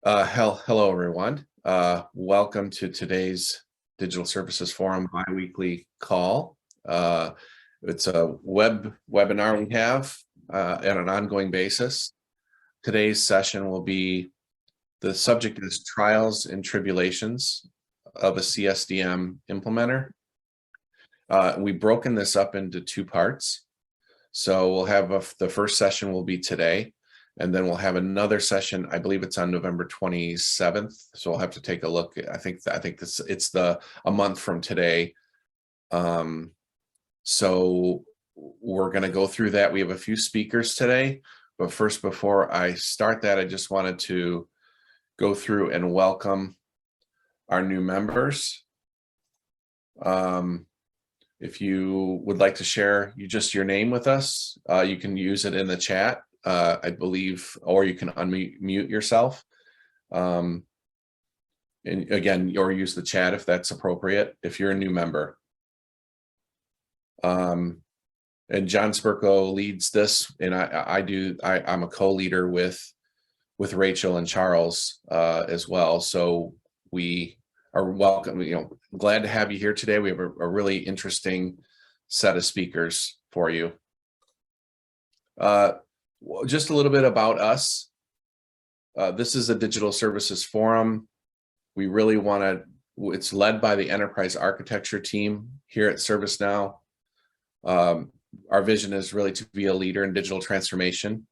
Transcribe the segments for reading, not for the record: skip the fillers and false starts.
Hello, everyone. Welcome to today's Digital Services Forum biweekly call. It's a webinar we have at an ongoing basis. Today's session will be, the subject is Trials and Tribulations of a CSDM implementer. We've broken this up into two parts. So we'll have the first session will be today. And then we'll have another session. I believe it's on November 27th. So we'll have to take a look. I think it's a month from today. So we're going to go through that. We have a few speakers today, but first, before I start that, I just wanted to go through and welcome our new members. If you would like to share your name with us, you can use it in the chat. I believe, or you can unmute yourself. And again, or use the chat if that's appropriate, if you're a new member. And John Spurko leads this, and I'm a co-leader with Rachel and Charles as well. So we are welcome, glad to have you here today. We have a really interesting set of speakers for you. Just a little bit about us. This is a digital services forum. We really it's led by the enterprise architecture team here at ServiceNow. Our vision is really to be a leader in digital transformation,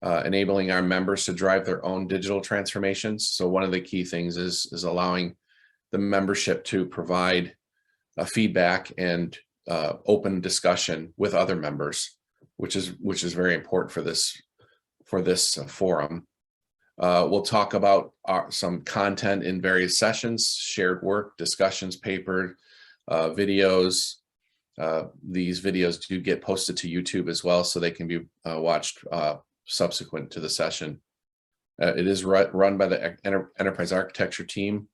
enabling our members to drive their own digital transformations. So one of the key things is allowing the membership to provide feedback and open discussion with other members, which is very important for this forum. We'll talk about some content in various sessions, shared work, discussions, paper, videos. These videos do get posted to YouTube as well, so they can be watched subsequent to the session. It is run by the enterprise architecture team,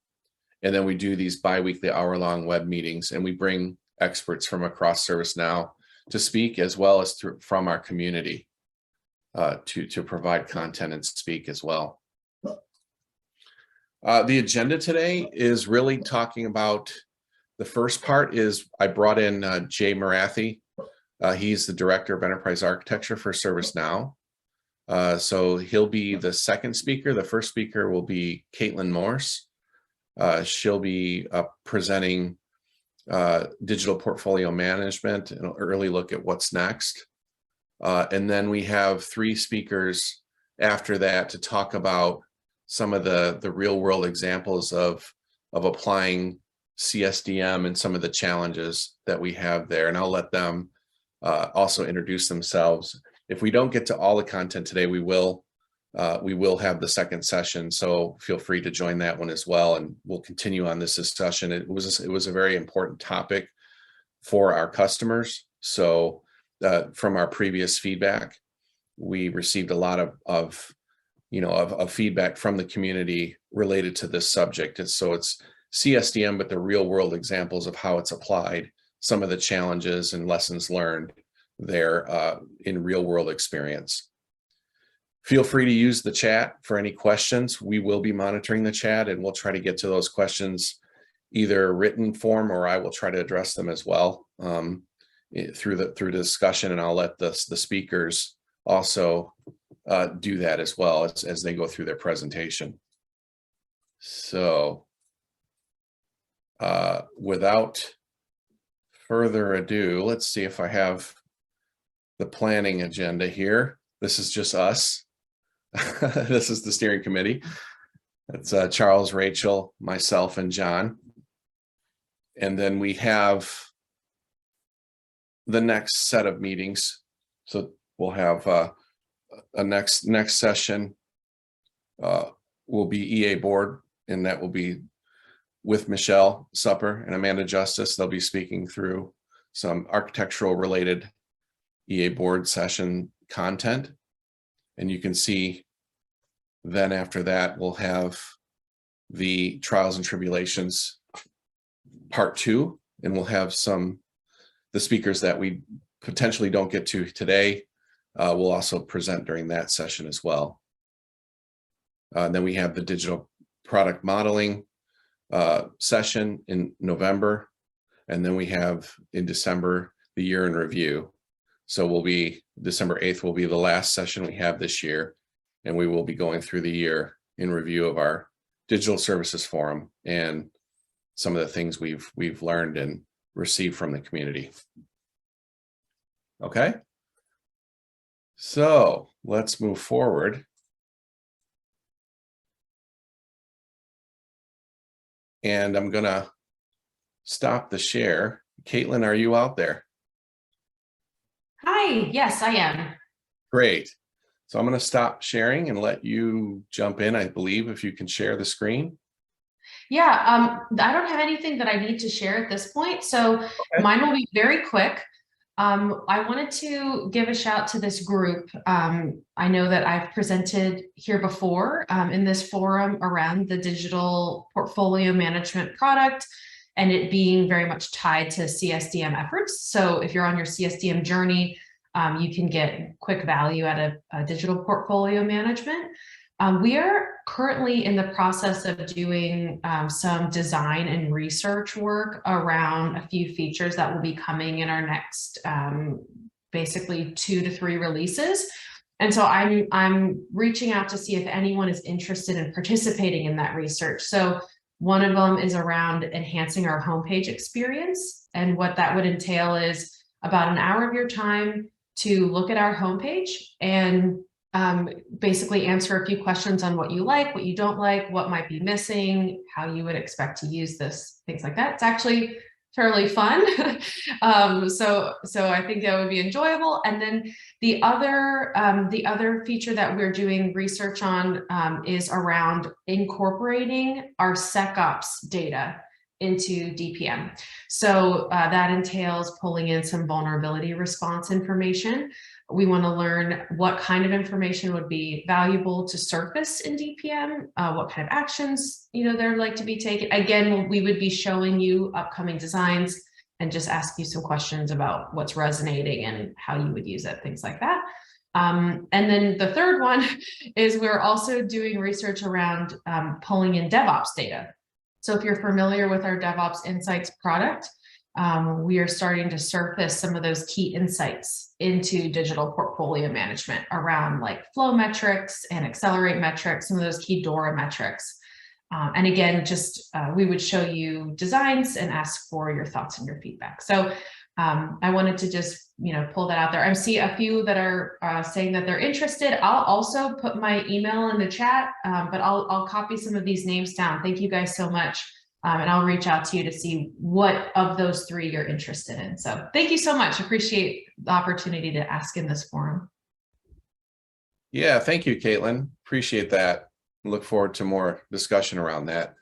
and then we do these bi-weekly hour-long web meetings, and we bring experts from across ServiceNow to speak, as well as from our community to provide content and speak as well. The agenda today is really talking about, the first part is I brought in Jay Marathi. He's the Director of Enterprise Architecture for ServiceNow. So he'll be the second speaker. The first speaker will be Caitlin Morse. She'll be presenting digital portfolio management and an early look at what's next. And then we have three speakers after that to talk about some of the real world examples of applying CSDM and some of the challenges that we have there. And I'll let them also introduce themselves. If we don't get to all the content today, we will have the second session, so feel free to join that one as well, and we'll continue on this discussion. It was a very important topic for our customers. So from our previous feedback, we received a lot of feedback from the community related to this subject. And so it's CSDM, but the real world examples of how it's applied, some of the challenges and lessons learned there in real world experience. Feel free to use the chat for any questions. We will be monitoring the chat, and we'll try to get to those questions either written form, or I will try to address them as well through the discussion, and I'll let the speakers also do that as well as they go through their presentation. So without further ado, let's see if I have the planning agenda here. This is just us. This is the steering committee. It's Charles, Rachel, myself, and John. And then we have the next set of meetings. So we'll have a next session will be EA board, and that will be with Michelle Supper and Amanda Justice. They'll be speaking through some architectural related EA board session content. And you can see then after that, we'll have the Trials and Tribulations part 2, and we'll have the speakers that we potentially don't get to today. We'll also present during that session as well. Then we have the digital product modeling session in November. And then we have in December, the year in review. So December 8th will be the last session we have this year. And we will be going through the year in review of our digital services forum and some of the things we've learned and received from the community. Okay. So let's move forward. And I'm going to stop the share. Caitlin, are you out there? Hi, yes, I am. Great. So I'm going to stop sharing and let you jump in, I believe, if you can share the screen. Yeah, I don't have anything that I need to share at this point, so mine will be very quick. I wanted to give a shout to this group. I know that I've presented here before in this forum around the digital portfolio management product and it being very much tied to CSDM efforts. So if you're on your CSDM journey, you can get quick value out of digital portfolio management. We are currently in the process of doing some design and research work around a few features that will be coming in our next basically 2 to 3 releases. And so I'm reaching out to see if anyone is interested in participating in that research. So one of them is around enhancing our homepage experience. And what that would entail is about an hour of your time to look at our homepage and basically answer a few questions on what you like, what you don't like, what might be missing, how you would expect to use this, things like that. It's actually fairly fun. So I think that would be enjoyable. And then the other feature that we're doing research on is around incorporating our SecOps data into DPM. So that entails pulling in some vulnerability response information. We want to learn what kind of information would be valuable to surface in DPM, what kind of actions, there like to be taken. Again, we would be showing you upcoming designs and just ask you some questions about what's resonating and how you would use it, things like that. And then the third one is we're also doing research around pulling in DevOps data. So if you're familiar with our DevOps Insights product, we are starting to surface some of those key insights into digital portfolio management around like flow metrics and accelerate metrics, some of those key DORA metrics. And again, just we would show you designs and ask for your thoughts and your feedback. So I wanted to just, pull that out there. I see a few that are saying that they're interested. I'll also put my email in the chat, but I'll copy some of these names down. Thank you guys so much. And I'll reach out to you to see what of those 3 you're interested in. So thank you so much. Appreciate the opportunity to ask in this forum. Yeah, thank you, Caitlin. Appreciate that. Look forward to more discussion around that.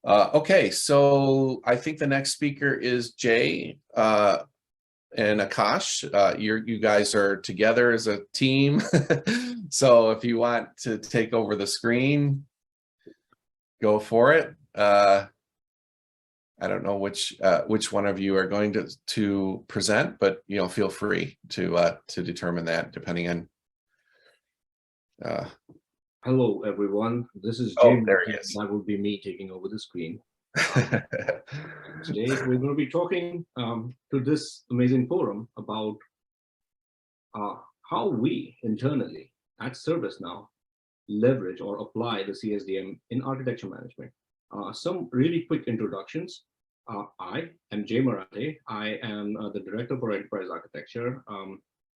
Okay, so I think the next speaker is Jay and Akash. You guys are together as a team. So if you want to take over the screen, go for it. I don't know which one of you are going to present, but feel free to determine that depending on. Hello, everyone. This is Oh, James. there he is. That will be me taking over the screen. Today, we're going to be talking to this amazing forum about how we internally at ServiceNow leverage or apply the CSDM in architecture management. Some really quick introductions. I am Jay Marathe. I am the Director for Enterprise Architecture,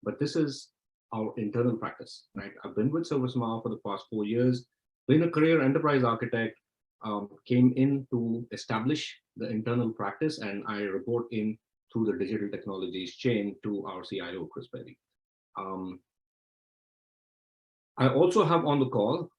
but this is our internal practice, right? I've been with ServiceNow for the past 4 years, been a career enterprise architect, came in to establish the internal practice, and I report in through the digital technologies chain to our CIO, Chris Perry. I also have on the call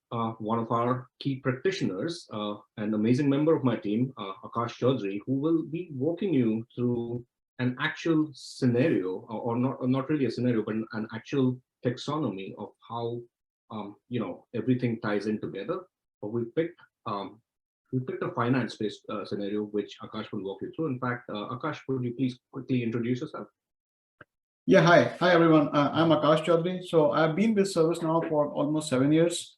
one of our key practitioners, an amazing member of my team, Akash Chaudhary, who will be walking you through an actual scenario, or not really a scenario, but an actual taxonomy of how everything ties in together. But we picked a finance-based scenario, which Akash will walk you through. In fact, Akash, would you please quickly introduce yourself? Yeah, hi everyone. I'm Akash Chaudhary. So I've been with ServiceNow for almost 7 years.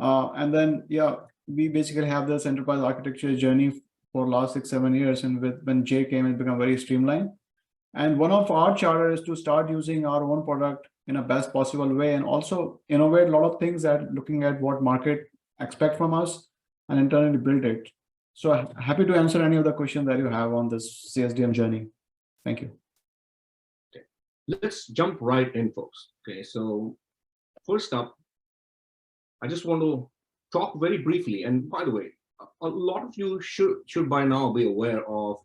And then, yeah, we basically have this enterprise architecture journey for last 6-7 years. And when Jay came, it became very streamlined. And one of our charter is to start using our own product in a best possible way, and also innovate a lot of things that looking at what market expect from us and internally build it. So happy to answer any of the questions that you have on this CSDM journey. Thank you. Okay. Let's jump right in, folks. Okay, so first up, I just want to talk very briefly. And by the way, a lot of you should by now be aware of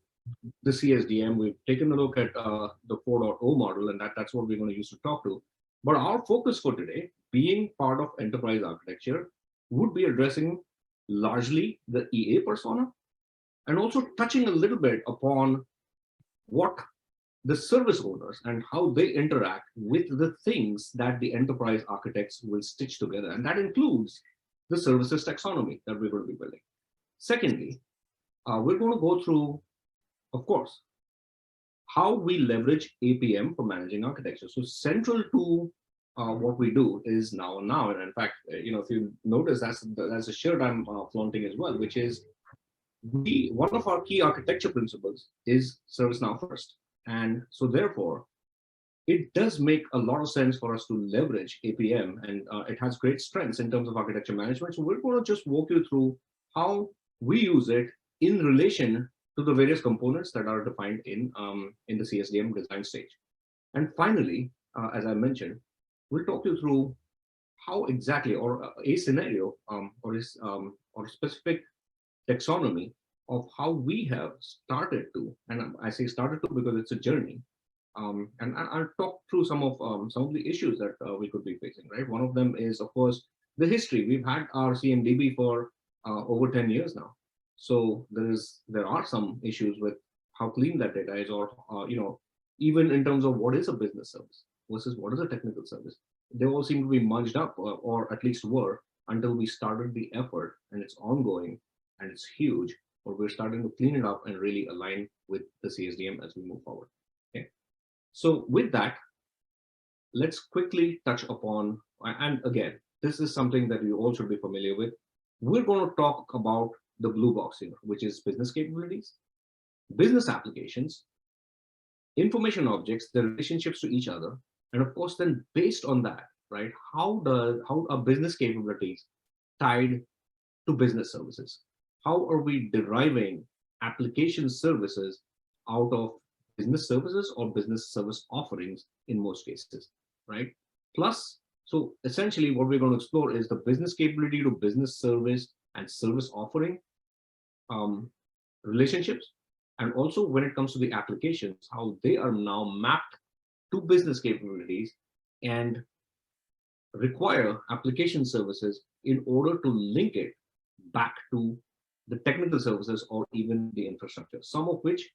the CSDM. We've taken a look at the 4.0 model, and that's what we're going to use to talk to. But our focus for today, being part of enterprise architecture, would be addressing largely the EA persona, and also touching a little bit upon what the service owners and how they interact with the things that the enterprise architects will stitch together. And that includes the services taxonomy that we're going to be building. Secondly, we're going to go through, of course, how we leverage APM for managing architecture. So central to what we do is now. And in fact, if you notice, that's a shirt I'm flaunting as well, which is one of our key architecture principles is ServiceNow first. And so therefore, it does make a lot of sense for us to leverage APM, and it has great strengths in terms of architecture management. So we're going to just walk you through how we use it in relation to the various components that are defined in the CSDM design stage. And finally, as I mentioned, we'll talk you through how exactly, or a scenario, or a specific taxonomy of how we have started to, and I say started to because it's a journey. And I'll talk through some of the issues that we could be facing, right? One of them is, of course, the history. We've had our CMDB for over 10 years now. So there are some issues with how clean that data is, or even in terms of what is a business service versus what is a technical service. They all seem to be merged up, or at least were, until we started the effort, and it's ongoing and it's huge, or we're starting to clean it up and really align with the CSDM as we move forward. Okay. So with that, let's quickly touch upon, and again, this is something that you all should be familiar with. We're going to talk about the blue box here, which is business capabilities, business applications, information objects, the relationships to each other, and of course, then based on that, right, how are business capabilities tied to business services? How are we deriving application services out of business services or business service offerings in most cases, right? Plus, so essentially what we're going to explore is the business capability to business service and service offering relationships, and also when it comes to the applications, how they are now mapped to business capabilities and require application services in order to link it back to the technical services or even the infrastructure, some of which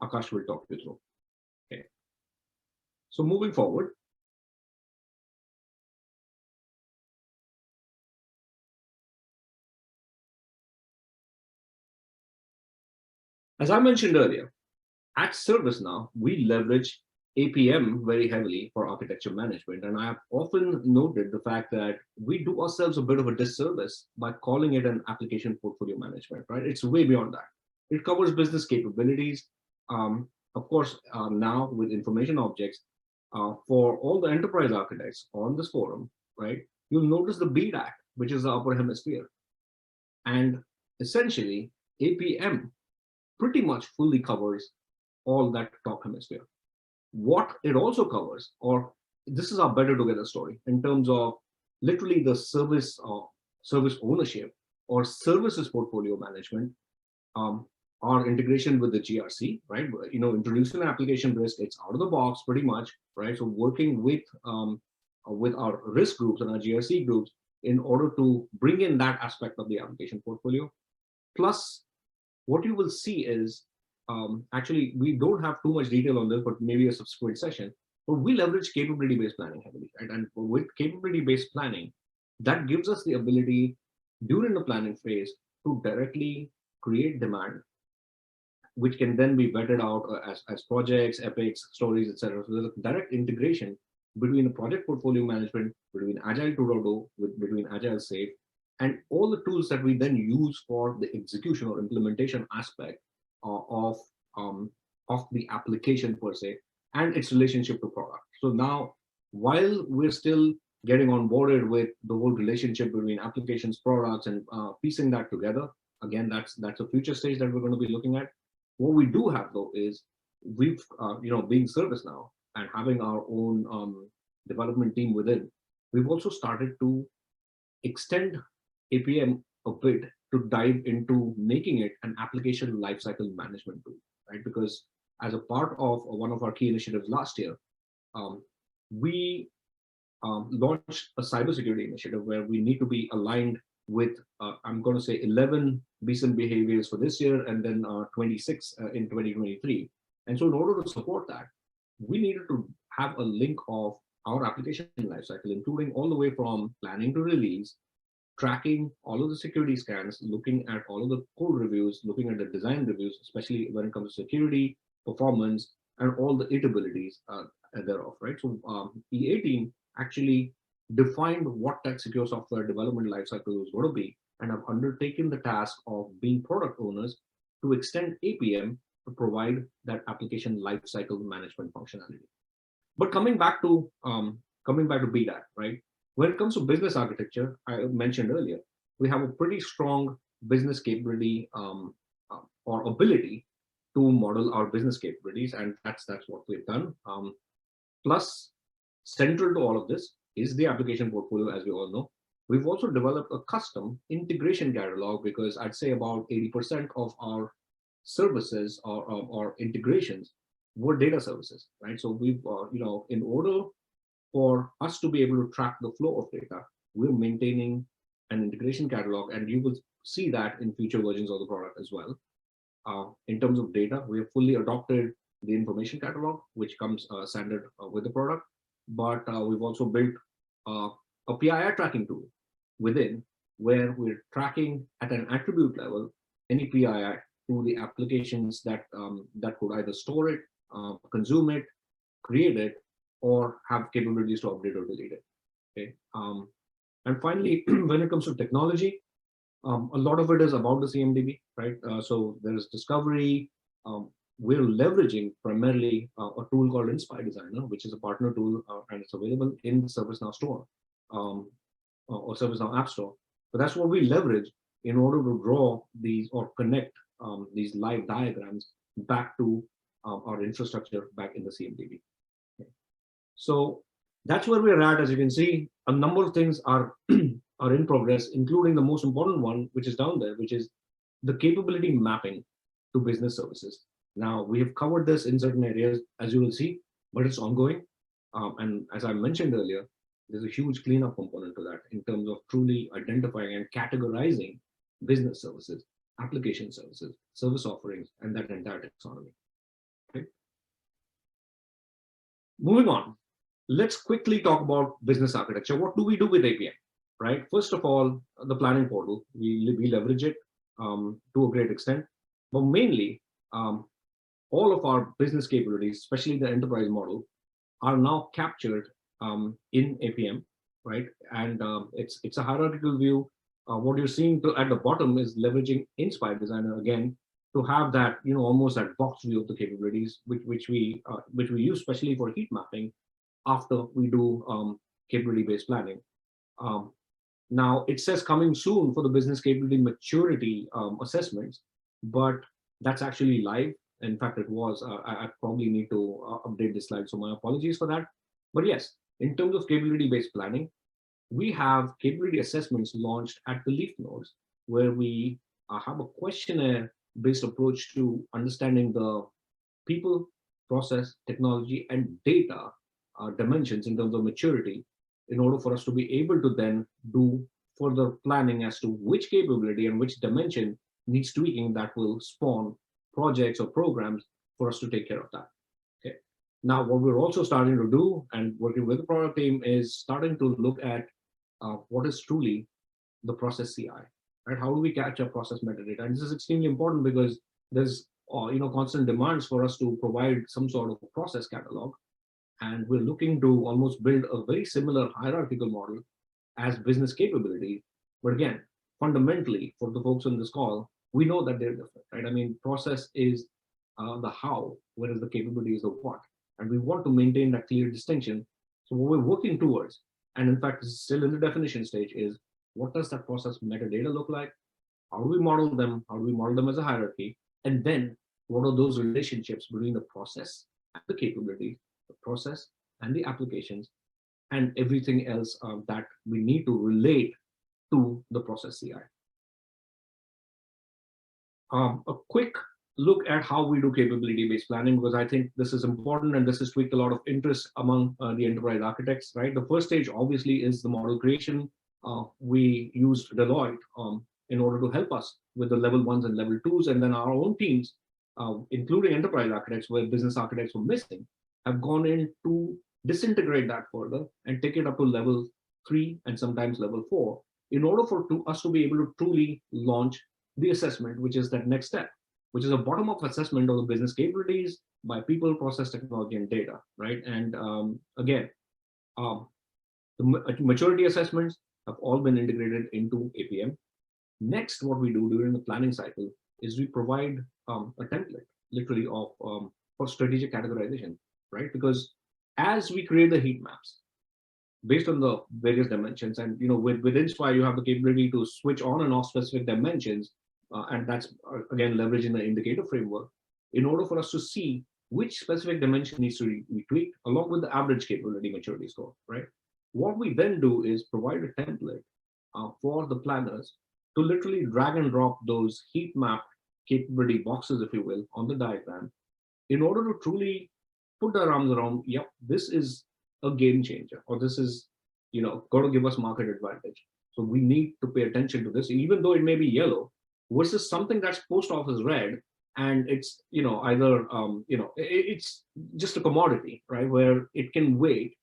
Akash will talk you through. Okay. So moving forward, as I mentioned earlier, at ServiceNow, we leverage APM very heavily for architecture management. And I have often noted the fact that we do ourselves a bit of a disservice by calling it an application portfolio management, right? It's way beyond that. It covers business capabilities. Of course, now with information objects, for all the enterprise architects on this forum, right, you'll notice the BDAC, which is the upper hemisphere. And essentially, APM pretty much fully covers all that top hemisphere. What it also covers, or this is our better together story in terms of literally the service ownership or services portfolio management, our integration with the GRC, right? Introducing an application risk, it's out of the box pretty much, right? So working with our risk groups and our GRC groups in order to bring in that aspect of the application portfolio. Plus, what you will see is, actually, we don't have too much detail on this, but maybe a subsequent session, but we leverage capability-based planning heavily, right? And with capability-based planning, that gives us the ability during the planning phase to directly create demand, which can then be vetted out as projects, epics, stories, etc. So there's a direct integration between the project portfolio management, between Agile 2.0, between Agile Safe, and all the tools that we then use for the execution or implementation aspect of the application per se and its relationship to product. So now, while we're still getting onboarded with the whole relationship between applications, products, and piecing that together, again, that's a future stage that we're going to be looking at. What we do have though is we've, being ServiceNow and having our own development team within, we've also started to extend APM a bit to dive into making it an application lifecycle management tool, right? Because as a part of one of our key initiatives last year, we launched a cybersecurity initiative where we need to be aligned with, I'm going to say 11 decent behaviors for this year and then 26 in 2023. And so in order to support that, we needed to have a link of our application lifecycle, including all the way from planning to release, tracking all of the security scans, looking at all of the code reviews, looking at the design reviews, especially when it comes to security, performance, and all the abilities thereof, right? So E18 actually defined what that secure software development lifecycle was going to be, and have undertaken the task of being product owners to extend APM to provide that application lifecycle management functionality. But coming back to BDAC, right? When it comes to business architecture, I mentioned earlier, we have a pretty strong business capability or ability to model our business capabilities, and that's what we've done. Plus, central to all of this is the application portfolio, as we all know. We've also developed a custom integration catalog because I'd say about 80% of our services or integrations were data services, right? So we've, in order for us to be able to track the flow of data, we're maintaining an integration catalog, and you will see that in future versions of the product as well. In terms of data, we have fully adopted the information catalog, which comes standard with the product, but we've also built a PII tracking tool within, where we're tracking at an attribute level any PII to the applications that could either store it, consume it, create it, or have capabilities to update or delete it. Okay. And finally, when it comes to technology, a lot of it is about the CMDB, right? So there is discovery. We're leveraging primarily a tool called Inspire Designer, which is a partner tool, and it's available in the ServiceNow store or ServiceNow App Store. But that's what we leverage in order to draw these or connect these live diagrams back to our infrastructure back in the CMDB. Okay. So that's where we're at. As you can see, a number of things are are in progress, including the most important one, which is down there, which is the capability mapping to business services. Now, we have covered this in certain areas, as you will see, but it's ongoing. And as I mentioned earlier, there's a huge cleanup component to that in terms of truly identifying and categorizing business services, application services, service offerings, and that entire taxonomy. Okay. Moving on, let's quickly talk about business architecture. What do we do with APM? Right. First of all, the planning portal, we leverage it to a great extent, but mainly all of our business capabilities, especially the enterprise model, are now captured in APM, right? And it's a hierarchical view. What you're seeing at the bottom is leveraging Inspire Designer again to have that, almost that box view of the capabilities, which we use especially for heat mapping after we do capability-based planning. Now, it says coming soon for the business capability maturity assessments, but that's actually live. In fact, it was. I probably need to update this slide, so my apologies for that. But yes, in terms of capability-based planning, we have capability assessments launched at the leaf nodes, where we have a questionnaire-based approach to understanding the people, process, technology, and data dimensions in terms of maturity, in order for us to be able to then do further planning as to which capability and which dimension needs tweaking that will spawn projects or programs for us to take care of that. Okay. Now, what we're also starting to do and working with the product team is starting to look at what is truly the process CI, right? How do we capture process metadata? And this is extremely important because there's constant demands for us to provide some sort of a process catalog. And we're looking to almost build a very similar hierarchical model as business capability, but again, fundamentally, for the folks on this call, we know that they're different, right? I mean, process is the how, whereas the capability is the what. And we want to maintain that clear distinction. So what we're working towards, and in fact, this is still in the definition stage, is what does that process metadata look like? How do we model them? How do we model them as a hierarchy? And then what are those relationships between the process and the capability, the process and the applications, and everything else that we need to relate to the process CI. A quick look at how we do capability-based planning, because I think this is important and this has tweaked a lot of interest among the enterprise architects, right? The first stage obviously is the model creation. We used Deloitte in order to help us with the level 1s and level 2s, and then our own teams, including enterprise architects where business architects were missing, have gone in to disintegrate that further and take it up to level 3 and sometimes level 4 in order for us to be able to truly launch the assessment, which is that next step, which is a bottom-up assessment of the business capabilities by people, process, technology, and data, right? And again, the maturity assessments have all been integrated into APM. Next, what we do during the planning cycle is we provide a template, literally, of for strategic categorization, right? Because as we create the heat maps based on the various dimensions, and with Inspire, you have the capability to switch on and off specific dimensions, and that's again leveraging the indicator framework in order for us to see which specific dimension needs to be tweaked along with the average capability maturity score, right? What we then do is provide a template for the planners to literally drag and drop those heat map capability boxes, if you will, on the diagram in order to truly put their arms around, yep, this is a game changer, or this is, going to give us market advantage. So we need to pay attention to this, even though it may be yellow, versus something that's post office red, and it's, either, it's just a commodity, right, where it can wait.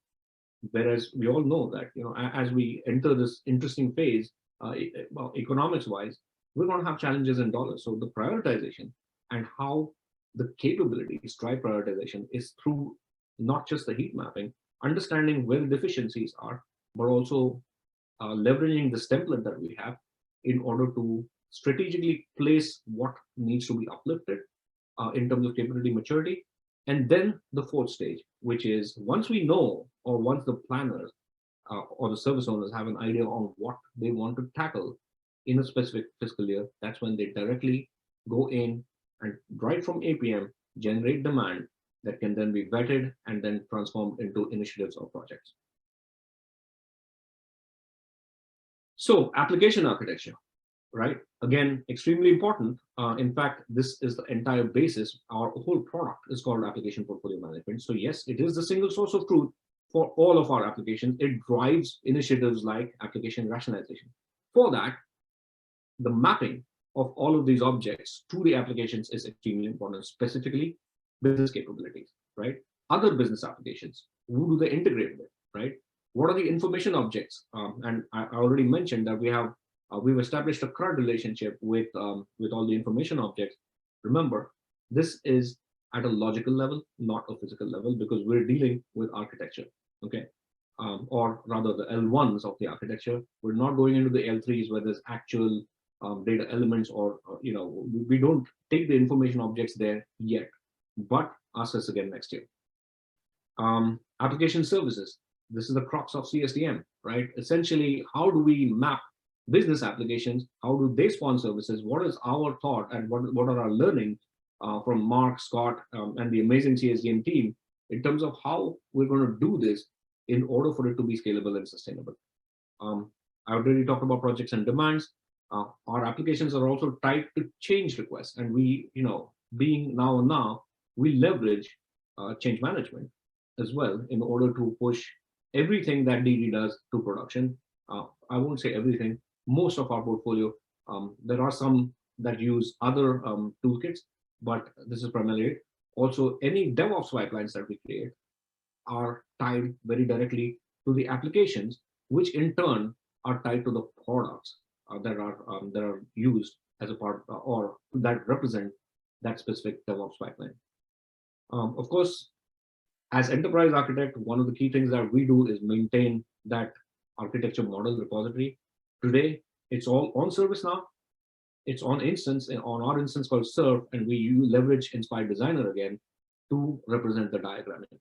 Whereas we all know that, as we enter this interesting phase, well, economics-wise, we're going to have challenges in dollars. So the prioritization and how the capabilities drive prioritization is through not just the heat mapping, understanding where the deficiencies are, but also leveraging this template that we have in order to strategically place what needs to be uplifted in terms of capability maturity. And then the fourth stage, which is once we know, or once the planners or the service owners have an idea on what they want to tackle in a specific fiscal year, that's when they directly go in and right from APM generate demand that can then be vetted and then transformed into initiatives or projects. So application architecture, right? Again, extremely important. In fact, this is the entire basis. Our whole product is called application portfolio management. So yes, it is the single source of truth for all of our applications. It drives initiatives like application rationalization. For that, the mapping of all of these objects to the applications is extremely important, specifically business capabilities, right? Other business applications, who do they integrate with, right? What are the information objects? And I already mentioned that we've established a CRUD relationship with all the information objects. Remember, this is at a logical level, not a physical level, because we're dealing with architecture, okay? Or rather the L1s of the architecture. We're not going into the L3s where there's actual data elements, or we don't take the information objects there yet, but ask us again next year. Application services. This is the crux of CSDM, right? Essentially, how do we map business applications? How do they spawn services? What is our thought, and what are our learning from Mark, Scott, and the amazing CSDM team in terms of how we're going to do this in order for it to be scalable and sustainable? I already talked about projects and demands. Our applications are also tied to change requests, and we, being now, we leverage change management as well in order to push everything that DD does to production. I won't say everything, most of our portfolio. There are some that use other toolkits, but this is primarily it. Also, any DevOps pipelines that we create are tied very directly to the applications, which in turn are tied to the products that are used as a part or that represent that specific DevOps pipeline. Of course, as enterprise architect, one of the key things that we do is maintain that architecture model repository. Today, It's all on ServiceNow. It's on our instance called Serve, and we leverage Inspired Designer again to represent the diagramming.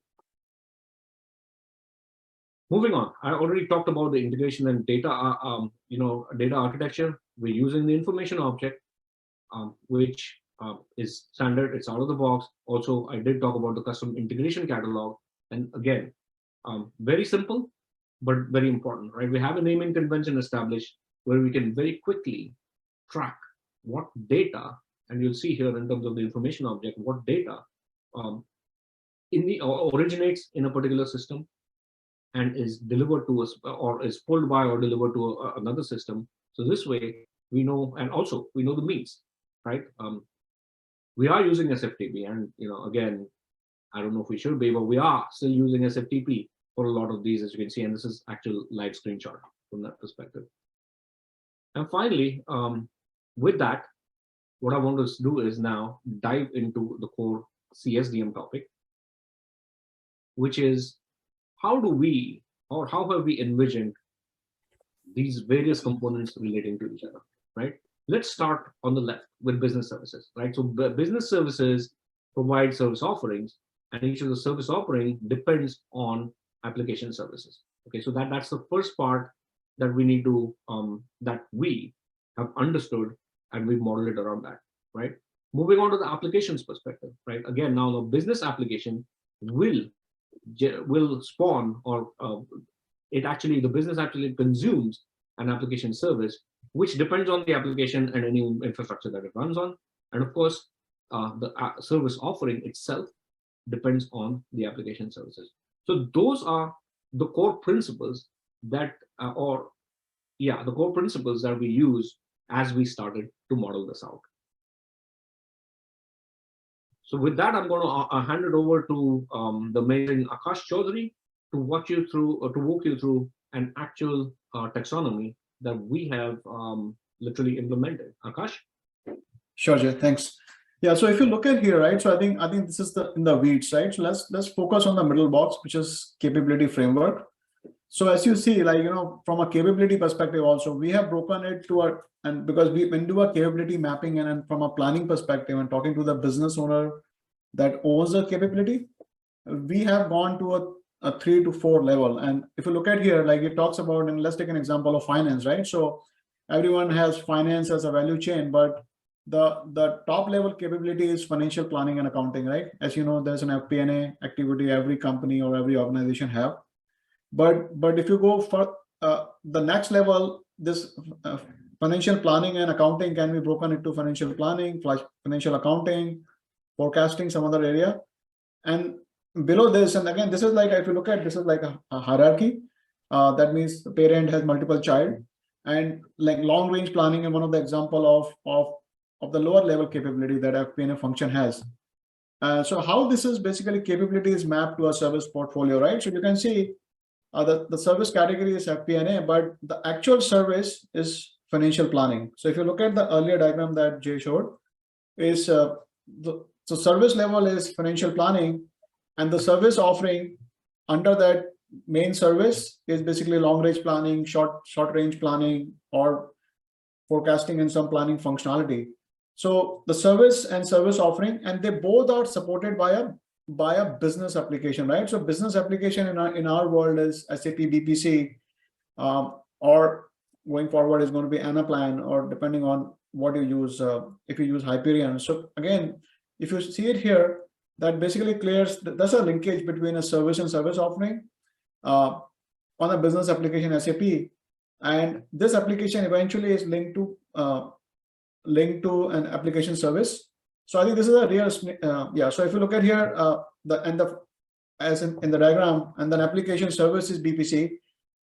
Moving on, I already talked about the integration and data, data architecture. We're using the information object, which is standard. It's out of the box. Also, I did talk about the custom integration catalog, and again, very simple, but very important, right? We have a naming convention established where we can very quickly track what data, and you'll see here in terms of the information object, what data originates in a particular system and is delivered to us, or is pulled by or delivered to another system. So this way we know, and also we know the means, right? We are using SFTP, and again, I don't know if we should be, but we are still using SFTP for a lot of these, as you can see, and this is actual live screenshot from that perspective. And finally, with that, what I want to do is now dive into the core CSDM topic, which is how have we envisioned these various components relating to each other, right? Let's start on the left with business services, right? So business services provide service offerings, and each of the service offering depends on application services. Okay, so that's the first part that we need to that we have understood, and we model it around that, right? Moving on to the applications perspective, right? Again, now the business application will spawn, or the business actually consumes an application service, which depends on the application and any infrastructure that it runs on. And of course, the service offering itself depends on the application services. So those are the core principles that, the core principles that we use as we started to model this out. So with that, I'm going to hand it over to the amazing Akash Chaudhary to walk you through an actual taxonomy that we have literally implemented. Akash? Sure, Jay, thanks. Yeah, so if you look at here, right, so I think this is in the weeds, right? So let's focus on the middle box, which is capability framework. So as you see, from a capability perspective also, we have broken it to because when we do a capability mapping, and then from a planning perspective and talking to the business owner that owns the capability, we have gone to a 3 to 4 level. And if you look at here, like it talks about, and let's take an example of finance, right? So everyone has finance as a value chain, but the top level capability is financial planning and accounting, right? As you know, there's an FP&A activity every company or every organization have. But if you go for the next level, this financial planning and accounting can be broken into financial planning, financial accounting, forecasting, some other area. And below this, and again, this is like, if you look at, this is like a hierarchy. That means the parent has multiple child, and like long range planning, and one of the example of the lower level capability that FP&A function has. So how this is basically capability is mapped to a service portfolio, right? So you can see the service category is FP&A, but the actual service is financial planning. So if you look at the earlier diagram that Jay showed, is so service level is financial planning, and the service offering under that main service is basically long range planning, short range planning, or forecasting and some planning functionality. So the service and service offering, and they both are supported by a business application, right? So business application in our world is SAP BPC, or going forward is going to be Anaplan, or depending on what you use, if you use Hyperion. So again, if you see it here, that basically clears, there's a linkage between a service and service offering on a business application SAP, and this application eventually is linked to an application service. So I think this is a real, so if you look at here, as in the diagram, and then application service is BPC,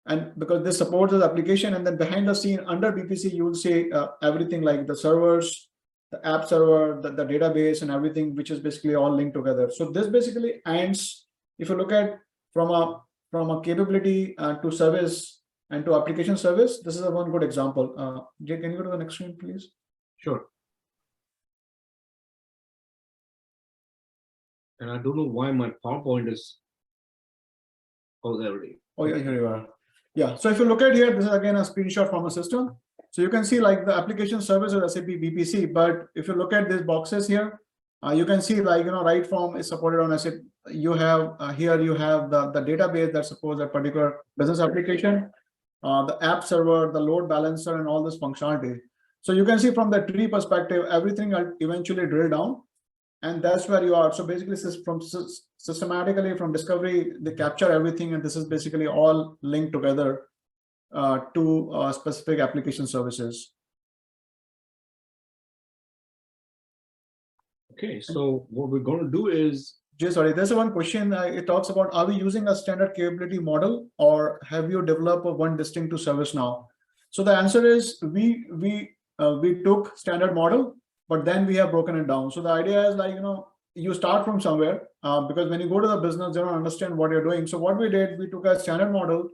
and because this supports the application, and then behind the scene under BPC, you will see everything like the servers, the app server, the database, and everything, which is basically all linked together. So this basically ends, if you look at from a capability to service and to application service, this is a one good example. Jay, can you go to the next screen, please? Sure. And I don't know why my PowerPoint is, oh, there it is. Oh yeah, here you are. Yeah, so if you look at here, this is again a screenshot from a system. So you can see like the application service or SAP BPC, but if you look at these boxes here, you can see like, right form is supported on SAP. You have here you have the database that supports a particular business application, the app server, the load balancer, and all this functionality. So you can see from the tree perspective, everything will eventually drill down, and that's where you are. So basically, systematically from discovery, they capture everything, and this is basically all linked together to specific application services. Okay, so what we're going to do is, Sorry, there's one question. It talks about, are we using a standard capability model, or have you developed one distinct to ServiceNow? So the answer is we took standard model, but then we have broken it down. So the idea is like, you start from somewhere because when you go to the business, they don't understand what you're doing. So what we did, we took a standard model,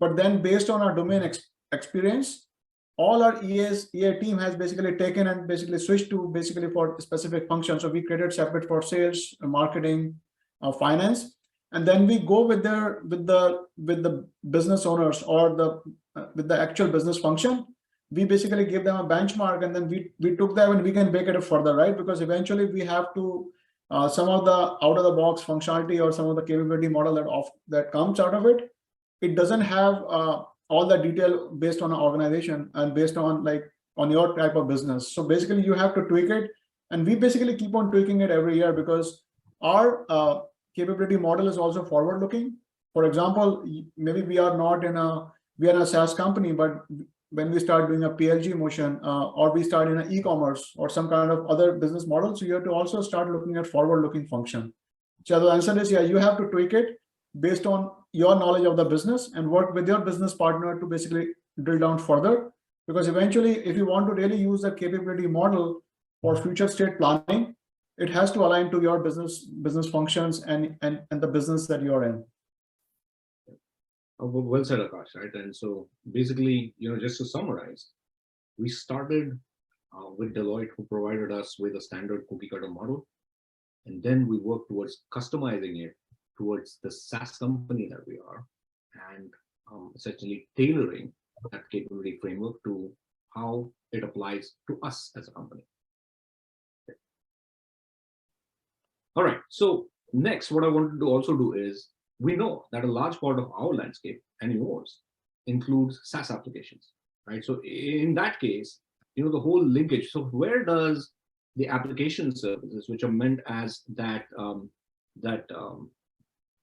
but then based on our domain experience, all our EA team has basically taken and basically switched to basically for specific functions. So we created separate for sales, marketing, finance, and then we go with the business owners or with the actual business function. We basically give them a benchmark, and then we took that and we can make it further, right? Because eventually we have to some of the out of the box functionality or some of the capability model that comes out of it. It doesn't have all the detail based on an organization and based on on your type of business. So basically you have to tweak it, and we basically keep on tweaking it every year because our capability model is also forward looking. For example, maybe we are in a SaaS company, but when we start doing a PLG motion or we start in an e-commerce or some kind of other business model, so you have to also start looking at forward looking function. So the answer is, yeah, you have to tweak it based on your knowledge of the business and work with your business partner to basically drill down further. Because eventually, if you want to really use the capability model for future state planning, it has to align to your business functions and the business that you're in. well said, Akash, right? And so basically, just to summarize, we started with Deloitte, who provided us with a standard cookie cutter model. And then we worked towards customizing it towards the SaaS company that we are, and essentially tailoring that capability framework to how it applies to us as a company. Okay. All right, so next, what I wanted to also do is, we know that a large part of our landscape and yours includes SaaS applications, right? So in that case, the whole linkage. So where does the application services, which are meant as that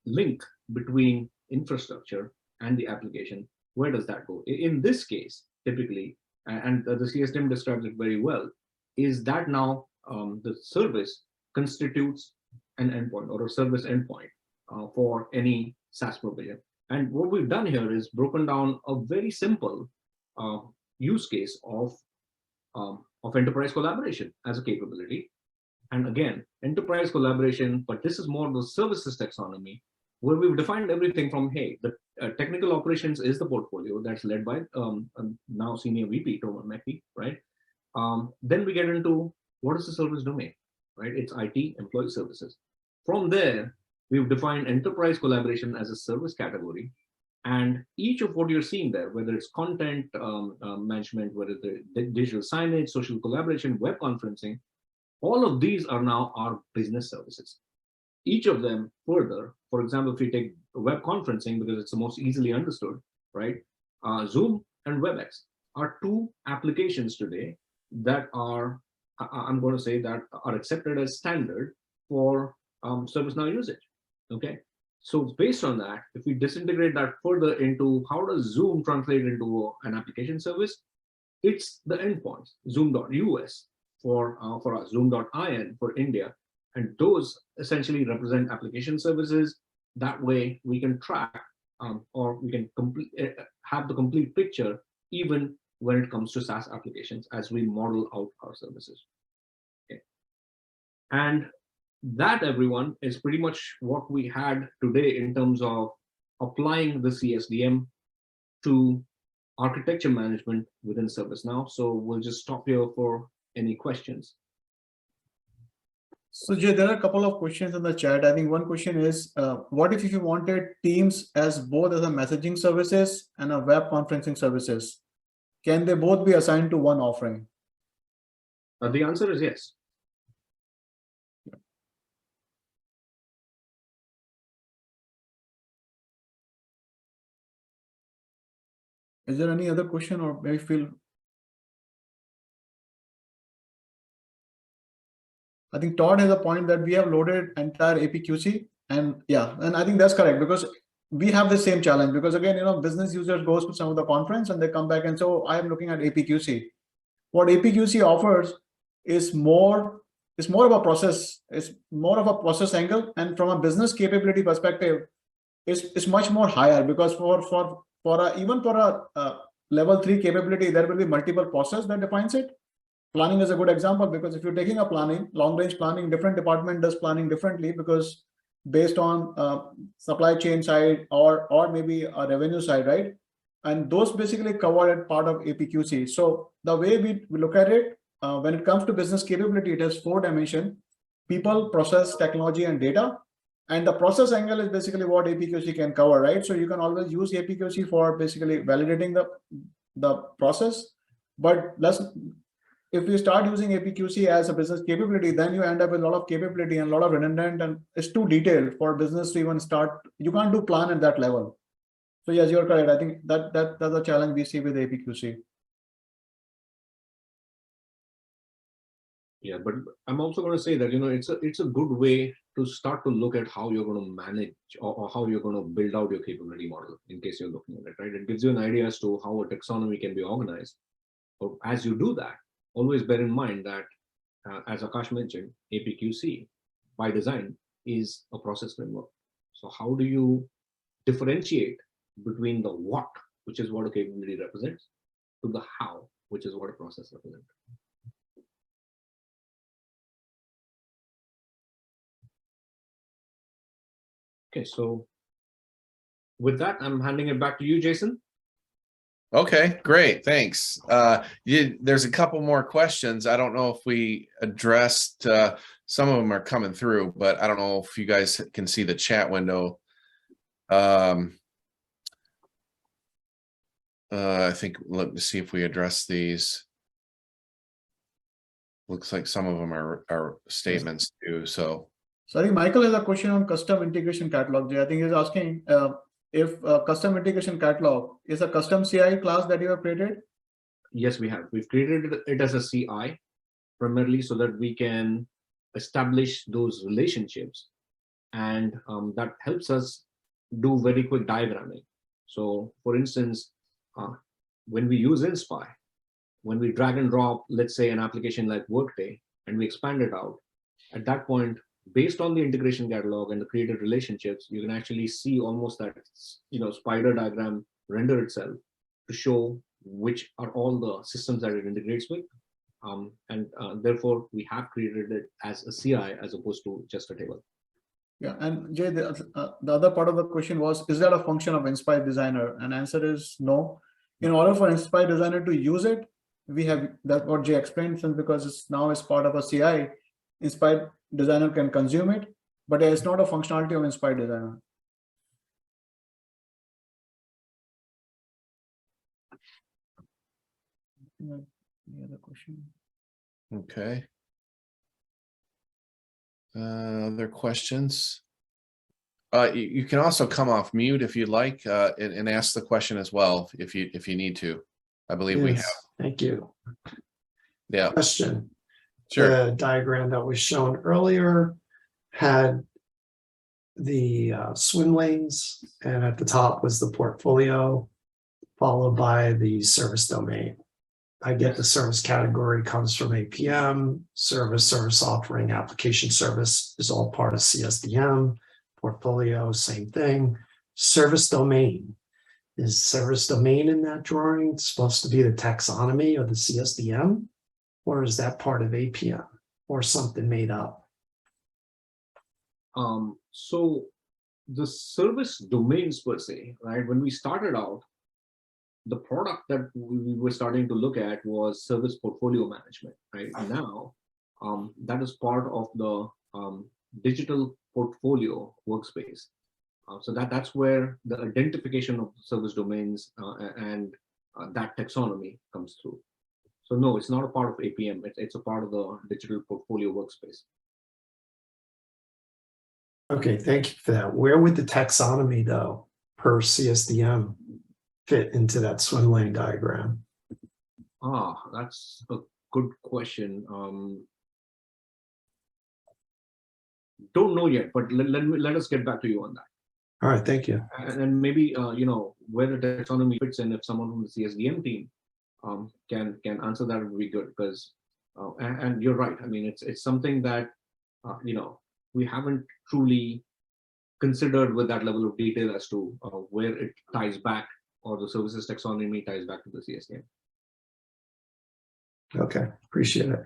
link between infrastructure and the application, where does that go? In this case, typically, and the CSDM describes it very well, is that now the service constitutes an endpoint or a service endpoint for any SaaS provision. And what we've done here is broken down a very simple use case of enterprise collaboration as a capability. And again, enterprise collaboration, but this is more of the services taxonomy, where we've defined everything from, hey, the technical operations is the portfolio that's led by now senior VP, Tomer Mekki, right? Then we get into what is the service domain, right? It's IT, employee services. From there, we've defined enterprise collaboration as a service category. And each of what you're seeing there, whether it's content management, whether the digital signage, social collaboration, web conferencing, all of these are now our business services. Each of them further, for example, if we take web conferencing, because it's the most easily understood, right? Zoom and WebEx are two applications today that are, I'm going to say, that are accepted as standard for ServiceNow usage, okay? So based on that, if we disintegrate that further into how does Zoom translate into an application service, it's the endpoints, zoom.us for us, zoom.in for India. And those essentially represent application services. That way we can track or we can have the complete picture, even when it comes to SaaS applications as we model out our services. Okay. And that, everyone, is pretty much what we had today in terms of applying the CSDM to architecture management within ServiceNow. So we'll just stop here for any questions. So Jay, there are a couple of questions in the chat. I think one question is, what if you wanted Teams as both as a messaging services and a web conferencing services? can they both be assigned to one offering? The answer is yes. Is there any other question or maybe feel? I think Todd has a point that we have loaded entire APQC, and yeah, and I think that's correct because we have the same challenge because again, business users goes to some of the conference and they come back and so I am looking at APQC. What APQC offers is more of a process, it's more of a process angle, and from a business capability perspective, it's much more higher because even for a level 3 capability, there will be multiple process that defines it. Planning is a good example because if you're taking a planning, long range planning, different department does planning differently because based on supply chain side or maybe a revenue side, right? And those basically covered as part of APQC. So the way we look at it, when it comes to business capability, it has 4 dimensions: people, process, technology, and data. And the process angle is basically what APQC can cover, right? So you can always use APQC for basically validating the process. But if you start using APQC as a business capability, then you end up with a lot of capability and a lot of redundant, and it's too detailed for business to even start. You can't do plan at that level. So yes, you're correct. I think that's a challenge we see with APQC. Yeah, but I'm also going to say that it's a good way to start to look at how you're going to manage or how you're going to build out your capability model in case you're looking at it, right? It gives you an idea as to how a taxonomy can be organized. But as you do that, always bear in mind that, as Akash mentioned, APQC by design is a process framework. So how do you differentiate between the what, which is what a capability represents, to the how, which is what a process represents? Okay, so with that, I'm handing it back to you, Jason. Okay, great, thanks. There's a couple more questions. I don't know if we addressed, some of them are coming through, but I don't know if you guys can see the chat window. I think, let me see if we address these. Looks like some of them are statements too, so. So I think Michael has a question on custom integration catalog. I think he's asking if custom integration catalog is a custom CI class that you have created. Yes, we have. We've created it as a CI primarily so that we can establish those relationships, and that helps us do very quick diagramming. So for instance, when we use Inspire, when we drag and drop, let's say an application like Workday, and we expand it out, at that point, based on the integration catalog and the created relationships, you can actually see almost that spider diagram render itself to show which are all the systems that it integrates with. Therefore, we have created it as a CI as opposed to just a table. Yeah, and Jay, the other part of the question was, is that a function of Inspire Designer? And answer is no. In order for Inspire Designer to use it, we have that what Jay explained, since because it's now as part of a CI, Inspire Designer can consume it, but it's not a functionality of Inspire Designer. Any other question? Okay. Other questions? You can also come off mute if you'd like, and ask the question as well if you need to. I believe we have. Thank you. Yeah. Question. Sure. The diagram that was shown earlier had the swim lanes, and at the top was the portfolio, followed by the service domain. I get the service category comes from APM, service offering, application service is all part of CSDM, portfolio, same thing. Service domain. Is service domain in that drawing supposed to be the taxonomy of the CSDM? Or is that part of APM or something made up? So the service domains per se, right? When we started out, the product that we were starting to look at was service portfolio management, right? Now, that is part of the digital portfolio workspace. So that's where the identification of service domains and that taxonomy comes through. So no, it's not a part of APM. It's a part of the digital portfolio workspace. Okay, thank you for that. Where would the taxonomy though, per CSDM, fit into that swim lane diagram? That's a good question. Don't know yet, but let us get back to you on that. All right, thank you. And maybe where the taxonomy fits in, if someone from the CSDM team can answer that, would be good, because and you're right. I mean, it's something that we haven't truly considered with that level of detail as to where it ties back, or the services taxonomy ties back to the CSDM. Okay, appreciate it.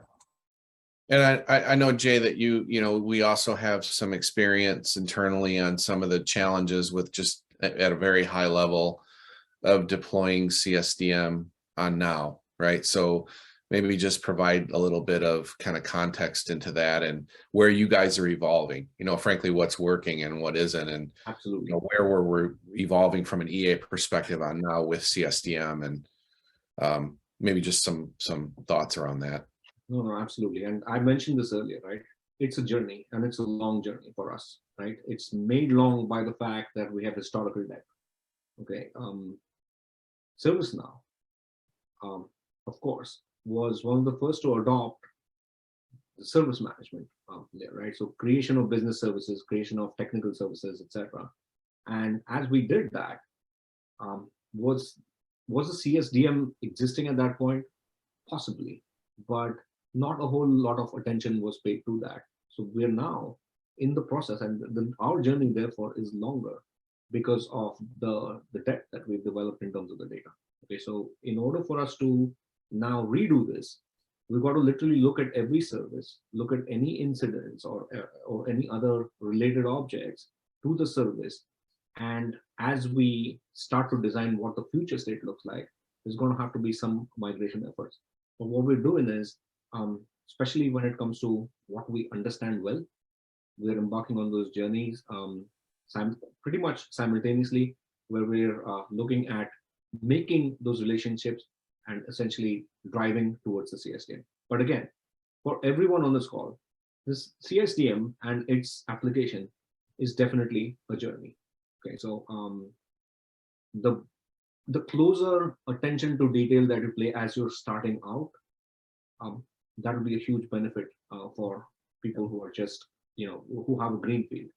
And I know, Jay, that we also have some experience internally on some of the challenges with just at a very high level of deploying CSDM on Now, right? So maybe just provide a little bit of kind of context into that and where you guys are evolving, frankly, what's working and what isn't, and Absolutely. where we're evolving from an EA perspective on Now with CSDM, and maybe just some thoughts around that. No, absolutely. And I mentioned this earlier, right? It's a journey, and it's a long journey for us, right? It's made long by the fact that we have historical debt. Okay. ServiceNow, of course, was one of the first to adopt the service management layer, right? So creation of business services, creation of technical services, etc. And as we did that, was the CSDM existing at that point? Possibly, but not a whole lot of attention was paid to that. So we're now in the process, and our journey therefore is longer because of the debt that we've developed in terms of the data. Okay, so in order for us to now redo this, we've got to literally look at every service, look at any incidents or any other related objects to the service. And as we start to design what the future state looks like, there's going to have to be some migration efforts. But what we're doing is, especially when it comes to what we understand well, we're embarking on those journeys pretty much simultaneously, where we're looking at making those relationships and essentially driving towards the CSDM. But again, for everyone on this call, this CSDM and its application is definitely a journey. Okay, so the closer attention to detail that you play as you're starting out, that will be a huge benefit for people who are just, who have a green field.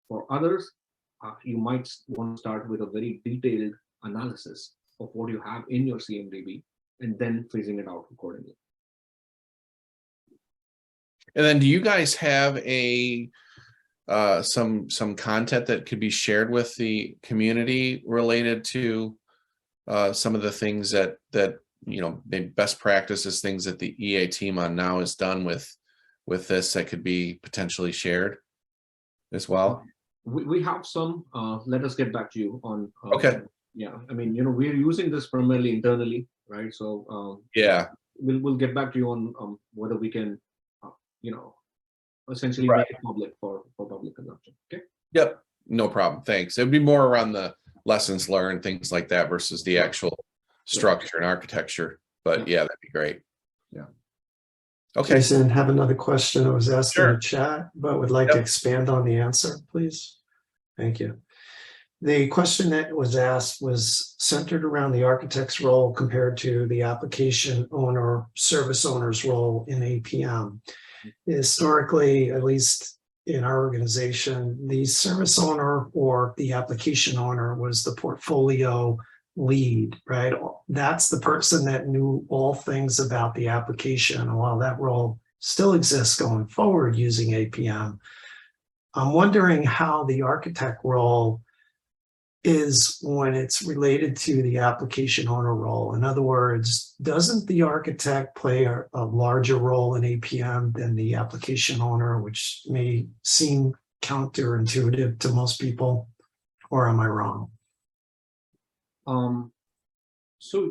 For others, you might want to start with a very detailed analysis of what you have in your CMDB and then phasing it out accordingly. And then do you guys have some content that could be shared with the community related to some of the things that maybe best practices, things that the EA team on Now has done with this that could be potentially shared as well? We have some. Let us get back to you on. Okay. Yeah, I mean, we're using this primarily internally, right? So yeah, we'll get back to you on whether we can, essentially right, make it public for public consumption. Okay. Yep. No problem. Thanks. It'd be more around the lessons learned, things like that, versus the actual structure and architecture. But yeah, that'd be great. Yeah. Okay. Jason, have another question I was asked in Sure. the chat, but would like to expand on the answer, please. Thank you. The question that was asked was centered around the architect's role compared to the application owner, service owner's role in APM. Historically, at least in our organization, the service owner or the application owner was the portfolio lead, right? That's the person that knew all things about the application. And while that role still exists going forward using APM, I'm wondering how the architect role is when it's related to the application owner role. In other words, doesn't the architect play a larger role in APM than the application owner, which may seem counterintuitive to most people, or am I wrong? So,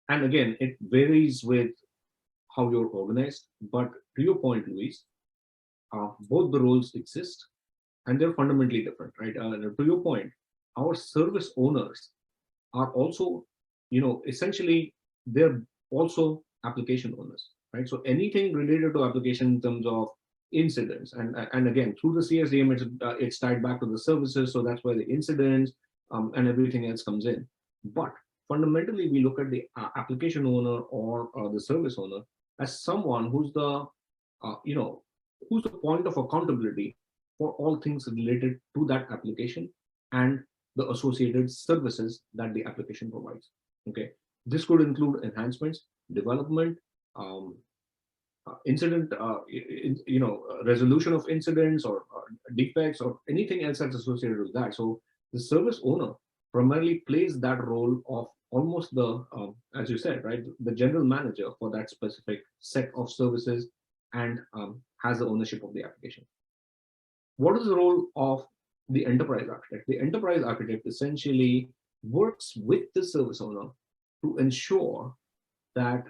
and again, it varies with how you're organized, but to your point, Luis, both the roles exist and they're fundamentally different, right? To your point, our service owners are also essentially they're also application owners, right? So anything related to application in terms of incidents, and again, through the CSDM, it's tied back to the services, so that's where the incidents and everything else comes in. But fundamentally, we look at the application owner or the service owner as someone who's the who's the point of accountability for all things related to that application and the associated services that the application provides. Okay, this could include enhancements, development, incident, resolution of incidents or defects or anything else that's associated with that. So the service owner primarily plays that role of almost the, as you said, right, the general manager for that specific set of services and has the ownership of the application. What is the role of the enterprise architect? The enterprise architect essentially works with the service owner to ensure that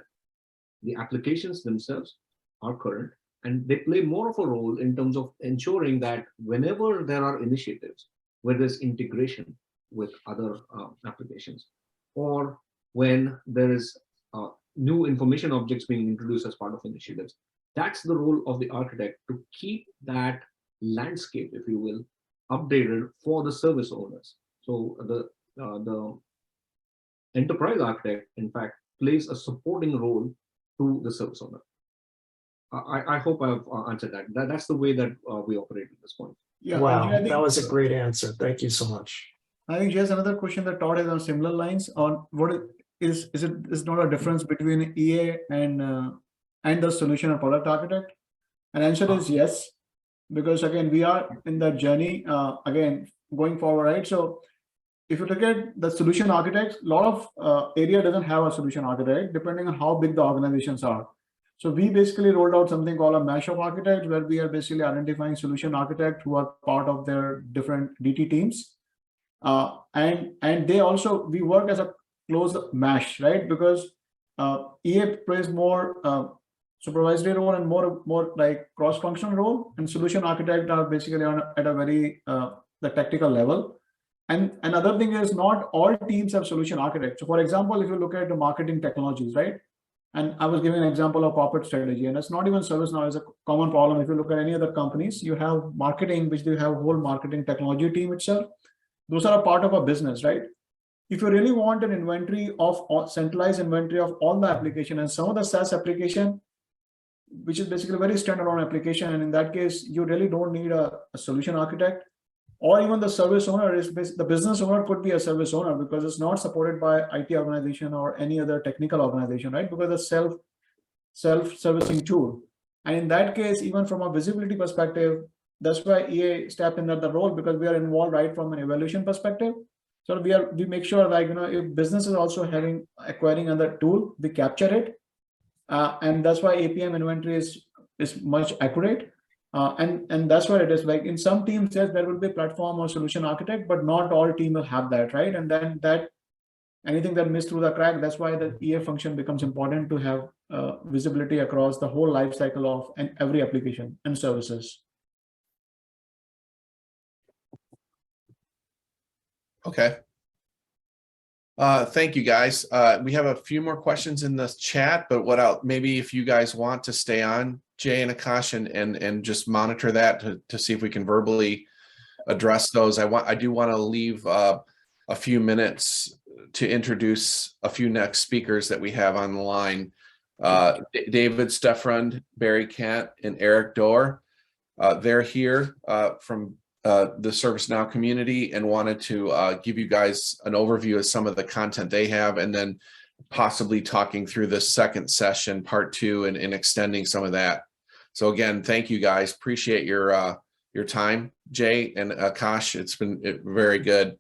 the applications themselves are current, and they play more of a role in terms of ensuring that whenever there are initiatives where there's integration with other applications, or when there is new information objects being introduced as part of initiatives, that's the role of the architect, to keep that landscape, if you will, updated for the service owners. So the enterprise architect, in fact, plays a supporting role to the service owner. I hope I've answered that. That's the way that we operate at this point. Yeah, Wow, I think, that was a great answer. Thank you so much. I think here's another question that Todd has on similar lines on what is not a difference between EA and the solution and product architect? And answer is yes, because again, we are in that journey again going forward, right? So if you look at the solution architects, a lot of area doesn't have a solution architect depending on how big the organizations are. So we basically rolled out something called a mash of architects, where we are basically identifying solution architects who are part of their different DT teams. And they also, we work as a close mash, right? Because EA plays more supervisory role and more like cross-functional role, and solution architect are basically at a very the technical level. And another thing is, not all teams have solution architects. So for example, if you look at the marketing technologies, right? And I was giving an example of corporate strategy, and it's not even ServiceNow, is a common problem. If you look at any other companies, you have marketing, which they have a whole marketing technology team itself. Those are a part of a business, right? If you really want an inventory of centralized inventory of all the application, and some of the SaaS application, which is basically a very standalone application, and in that case, you really don't need a solution architect, or even the service owner is the business owner could be a service owner, because it's not supported by IT organization or any other technical organization, right? Because it's self-servicing tool. And in that case, even from a visibility perspective, that's why EA stepped in at the role, because we are involved right from an evaluation perspective. So we make sure, like, if business is also acquiring another tool, we capture it. And that's why APM inventory is much accurate. And that's what it is. Like in some teams, yes, there will be platform or solution architect, but not all team will have that, right? And then that anything that missed through the crack, that's why the EA function becomes important, to have visibility across the whole life cycle of every application and services. Okay. Thank you, guys. We have a few more questions in the chat, but maybe if you guys want to stay on, Jay and Akash, and just monitor that to see if we can verbally address those. I do want to leave a few minutes to introduce a few next speakers that we have on the line. David Steffrand, Barry Kent, and Eric Dorr. They're here from the ServiceNow community, and wanted to give you guys an overview of some of the content they have, and then possibly talking through the second session, part 2, and extending some of that. So again, thank you guys. Appreciate your time, Jay and Akash. It's been very good,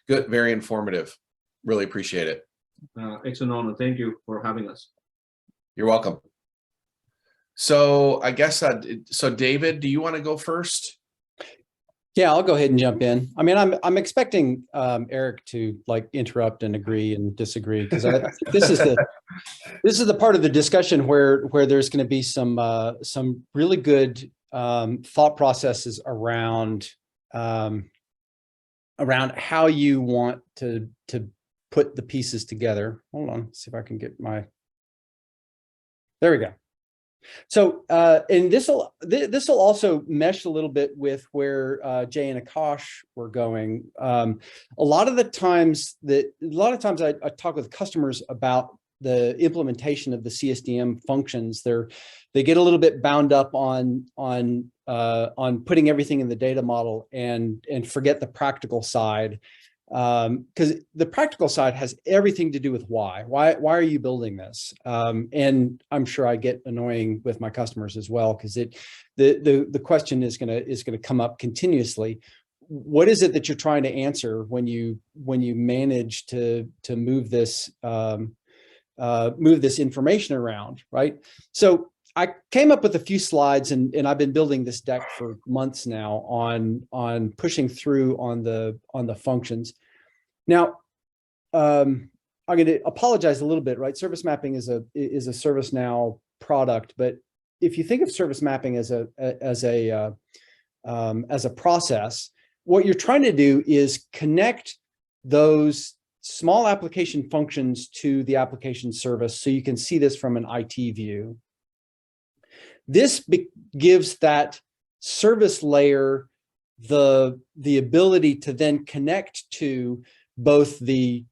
very informative. Really appreciate it. It's an honor. Thank you for having us. You're welcome. So I guess, so David, do you want to go first? Yeah, I'll go ahead and jump in. I mean, I'm expecting Eric to like interrupt and agree and disagree, because this is the part of the discussion where there's going to be some really good thought processes around how you want to put the pieces together. Hold on, see if I can get my, there we go. So, and this will also mesh a little bit with where Jay and Akash were going. A lot of times I talk with customers about the implementation of the CSDM functions. They get a little bit bound up on putting everything in the data model and forget the practical side. Because the practical side has everything to do with why are you building this? And I'm sure I get annoying with my customers as well, because the question is gonna come up continuously. What is it that you're trying to answer when you manage to move this information around, right? So I came up with a few slides, and I've been building this deck for months now on pushing through on the functions. Now, I'm going to apologize a little bit, right? Service mapping is a ServiceNow product, but if you think of service mapping as a process, what you're trying to do is connect those small application functions to the application service, so you can see this from an IT view. This gives that service layer the ability to then connect to both the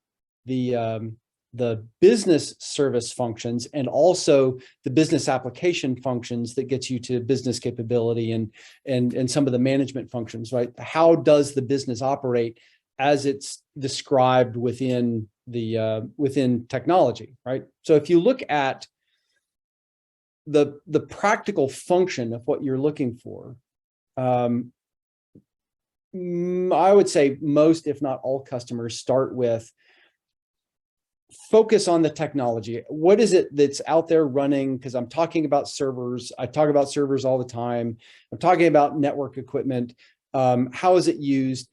business service functions and also the business application functions that gets you to business capability and some of the management functions, right? How does the business operate as it's described within within technology, right? So if you look at the practical function of what you're looking for, I would say most, if not all, customers start with focus on the technology. What is it that's out there running? Because I'm talking about servers. I talk about servers all the time. I'm talking about network equipment. How is it used?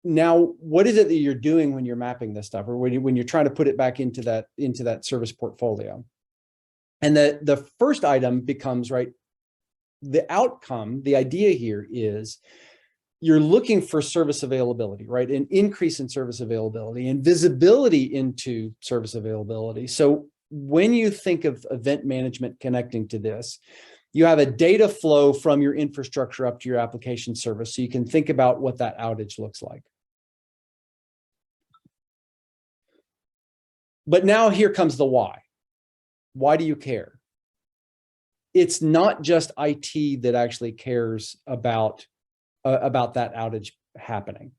Now, what is it that you're doing when you're mapping this stuff, or when you're trying to put it back into that service portfolio? And the first item becomes, right, the outcome, the idea here is you're looking for service availability, right? An increase in service availability and visibility into service availability. So when you think of event management connecting to this, you have a data flow from your infrastructure up to your application service, so you can think about what that outage looks like. But now here comes the why. Why do you care? It's not just IT that actually cares about that outage happening.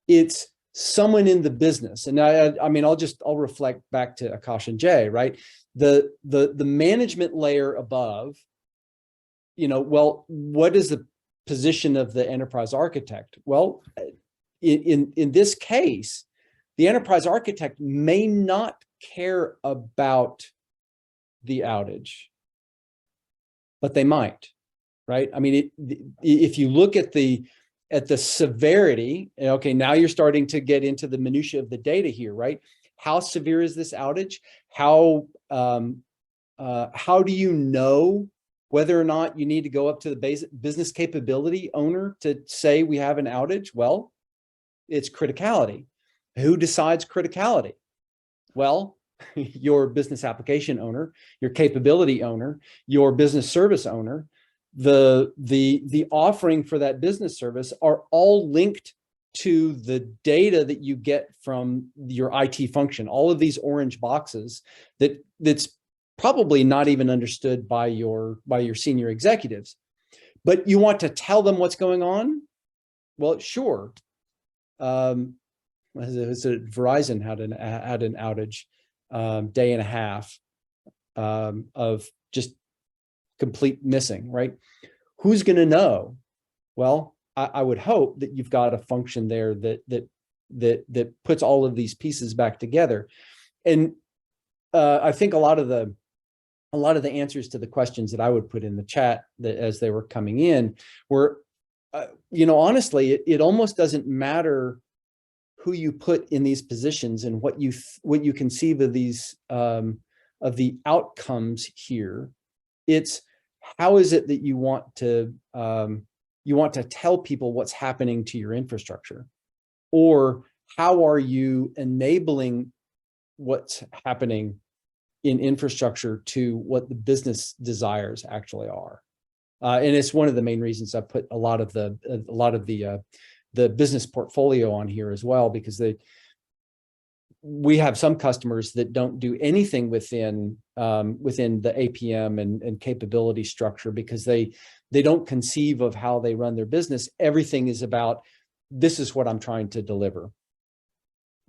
It's someone in the business. And I mean, I'll reflect back to Akash and Jay, right? The management layer above, well, what is the position of the enterprise architect? Well, in this case, the enterprise architect may not care about the outage, but they might, right? I mean, if you look at the severity, okay, now you're starting to get into the minutia of the data here, right? How severe is this outage? How do you know whether or not you need to go up to the business capability owner to say we have an outage? Well, it's criticality. Who decides criticality? Well, your business application owner, your capability owner, your business service owner. The offering for that business service are all linked to the data that you get from your IT function. All of these orange boxes that's probably not even understood by your senior executives, but you want to tell them what's going on? Well, sure. Verizon had an outage, day and a half of just complete missing, right? Who's going to know? Well, I would hope that you've got a function there that puts all of these pieces back together. And I think a lot of the answers to the questions that I would put in the chat as they were coming in were, honestly, it almost doesn't matter who you put in these positions and what you conceive of these of the outcomes here. It's how is it that you want to tell people what's happening to your infrastructure, or how are you enabling what's happening in infrastructure to what the business desires actually are. And it's one of the main reasons I put a lot of the business portfolio on here as well, because we have some customers that don't do anything within the APM and capability structure, because they don't conceive of how they run their business. Everything is about, this is what I'm trying to deliver.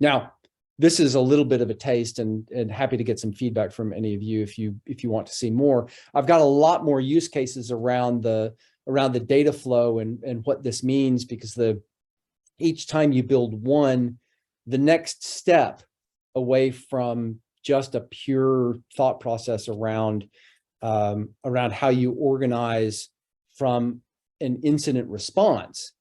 Now, this is a little bit of a taste, and happy to get some feedback from any of you if you want to see more. I've got a lot more use cases around the data flow and what this means, because each time you build one, the next step away from just a pure thought process around how you organize from an incident response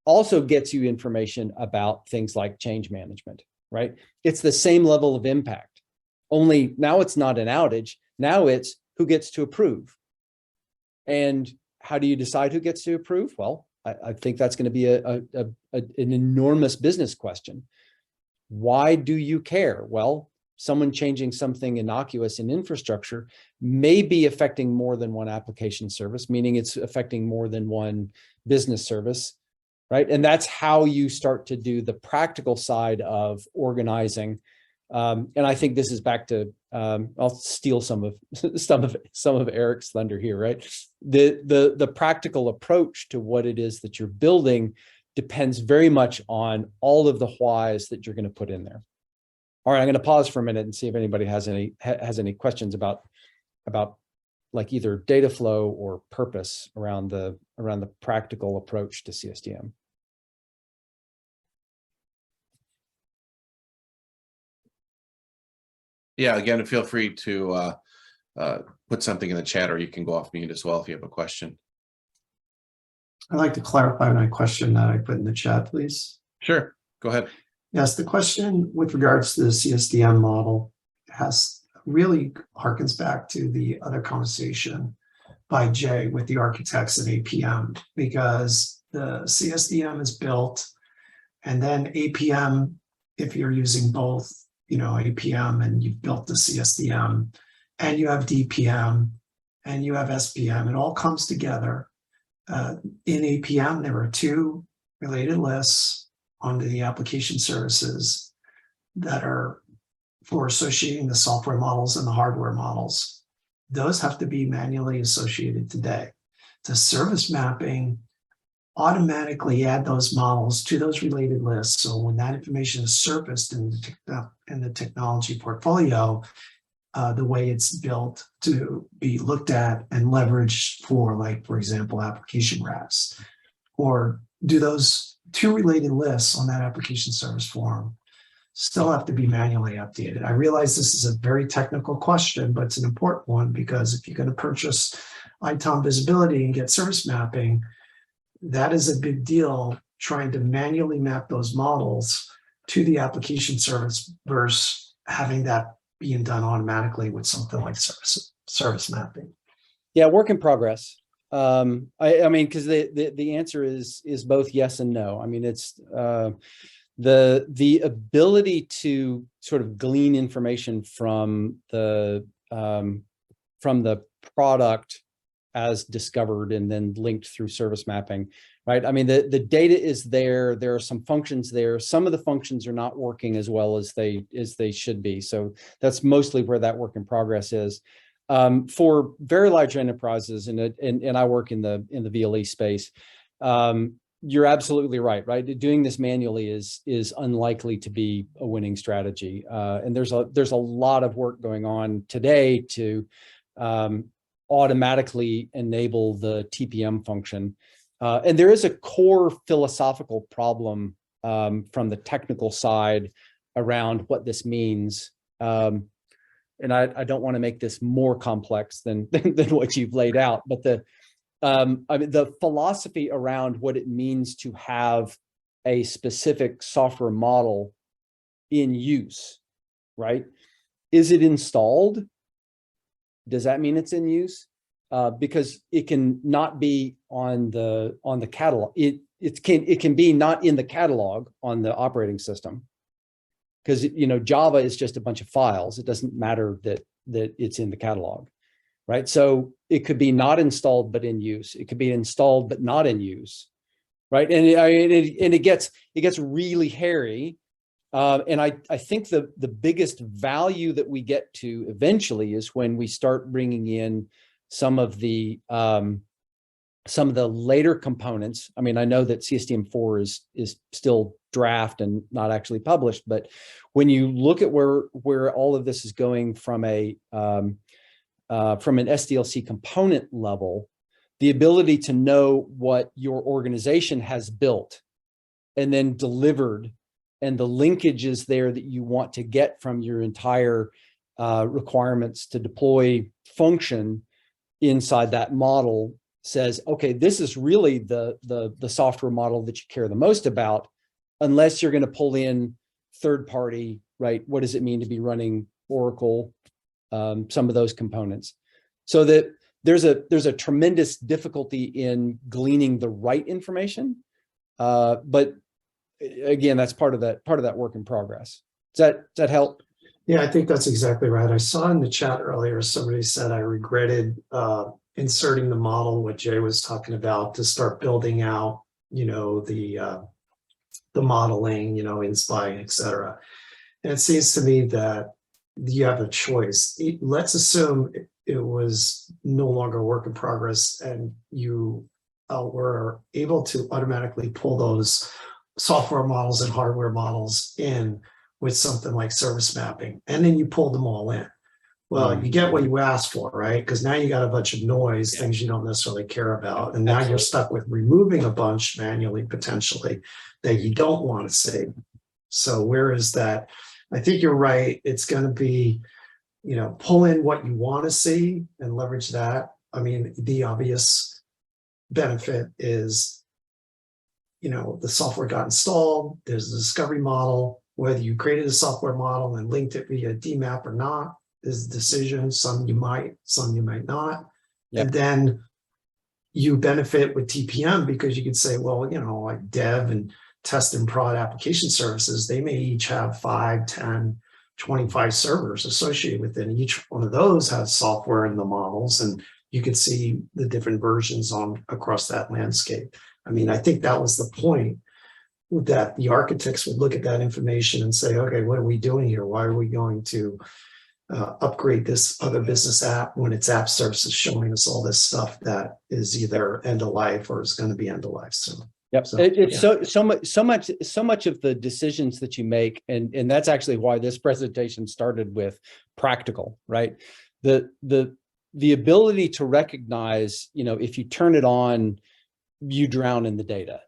also gets you information about things like change management, right? It's the same level of impact, only now it's not an outage. Now it's who gets to approve. And how do you decide who gets to approve? Well, I think that's going to be an enormous business question. Why do you care? Well, someone changing something innocuous in infrastructure may be affecting more than one application service, meaning it's affecting more than one business service, right? And that's how you start to do the practical side of organizing. And I think this is back to, I'll steal some of Eric's thunder here, right? The practical approach to what it is that you're building depends very much on all of the whys that you're going to put in there. All right, I'm going to pause for a minute and see if anybody has any questions about like either data flow or purpose around the practical approach to CSDM. Yeah, again, feel free to put something in the chat, or you can go off mute as well if you have a question. I'd like to clarify my question that I put in the chat, please. Sure, go ahead. Yes, the question with regards to the CSDM model really harkens back to the other conversation by Jay with the architects at APM, because the CSDM is built, and then APM, if you're using both, APM and you've built the CSDM, and you have DPM and you have SPM, it all comes together. In APM, there are two related lists under the application services that are for associating the software models and the hardware models. Those have to be manually associated today. The service mapping automatically add those models to those related lists. So when that information is surfaced in the technology portfolio, the way it's built to be looked at and leveraged for, like, for example, application racks, or do those two related lists on that application service form still have to be manually updated? I realize this is a very technical question, but it's an important one, because if you're going to purchase ITOM visibility and get service mapping, that is a big deal, trying to manually map those models to the application service versus having that being done automatically with something like service mapping. Yeah, work in progress. I mean, because the answer is both yes and no. I mean, it's the ability to sort of glean information from the product as discovered and then linked through service mapping, right? I mean, the data is there. There are some functions there. Some of the functions are not working as well as they should be. So that's mostly where that work in progress is. For very large enterprises, and I work in the VLE space, you're absolutely right? Doing this manually is unlikely to be a winning strategy. And there's a lot of work going on today to automatically enable the TPM function. And there is a core philosophical problem from the technical side around what this means. And I don't want to make this more complex than what you've laid out, but I mean, the philosophy around what it means to have a specific software model in use, right? Is it installed? Does that mean it's in use? because it can not be on the catalog. It can be not in the catalog on the operating system, because Java is just a bunch of files. It doesn't matter that it's in the catalog, right? So it could be not installed but in use. It could be installed but not in use, right? And it gets really hairy. And I think the biggest value that we get to eventually is when we start bringing in some of the later components. I mean, I know that CSDM4 is still draft and not actually published, but when you look at where all of this is going from an SDLC component level, the ability to know what your organization has built and then delivered, and the linkages there that you want to get from your entire requirements to deploy function inside that model says, okay, this is really the software model that you care the most about, unless you're going to pull in third party, right? What does it mean to be running Oracle, some of those components? So that there's a tremendous difficulty in gleaning the right information. But again, that's part of that work in progress. Does that help? Yeah, I think that's exactly right. I saw in the chat earlier, somebody said I regretted inserting the model, what Jay was talking about, to start building out, the modeling, inspire, et cetera. And it seems to me that you have a choice. Let's assume it was no longer a work in progress and you were able to automatically pull those software models and hardware models in with something like service mapping, and then you pulled them all in. Well, you get what you asked for, right? Because now you got a bunch of noise, things you don't necessarily care about. And now you're stuck with removing a bunch manually, potentially, that you don't want to see. So where is that? I think you're right. It's going to be, pull in what you want to see and leverage that. I mean, the obvious benefit is, the software got installed, there's a discovery model, whether you created a software model and linked it via DMAP or not is the decision. Some you might not. Yep. And then you benefit with TPM because you could say, well, like dev and test and prod application services, they may each have 5, 10, 25 servers associated with it. And each one of those has software in the models, and you could see the different versions across that landscape. I mean, I think that was the point, that the architects would look at that information and say, okay, what are we doing here? Why are we going to upgrade this other business app when its app service is showing us all this stuff that is either end of life or is going to be end of life soon? Yep. So much of the decisions that you make, and that's actually why this presentation started with practical, right? The ability to recognize, if you turn it on, you drown in the data.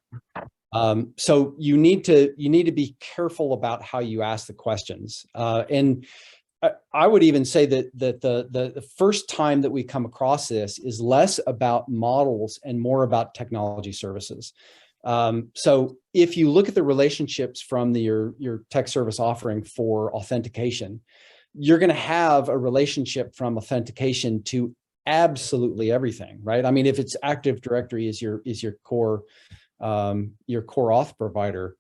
So you need to be careful about how you ask the questions. And I would even say that the first time that we come across this is less about models and more about technology services. So if you look at the relationships from your tech service offering for authentication, you're going to have a relationship from authentication to absolutely everything, right? I mean, if it's Active Directory is your core auth provider,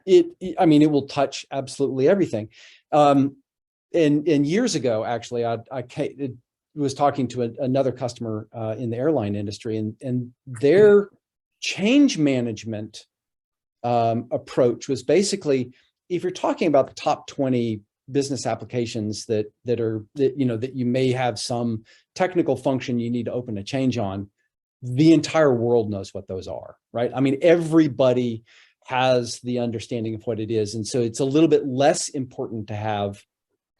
it will touch absolutely everything. And years ago, actually, I was talking to another customer in the airline industry, and their change management approach was basically, if you're talking about the top 20 business applications that you may have some technical function you need to open a change on, the entire world knows what those are, right? I mean, everybody has the understanding of what it is. And so it's a little bit less important to have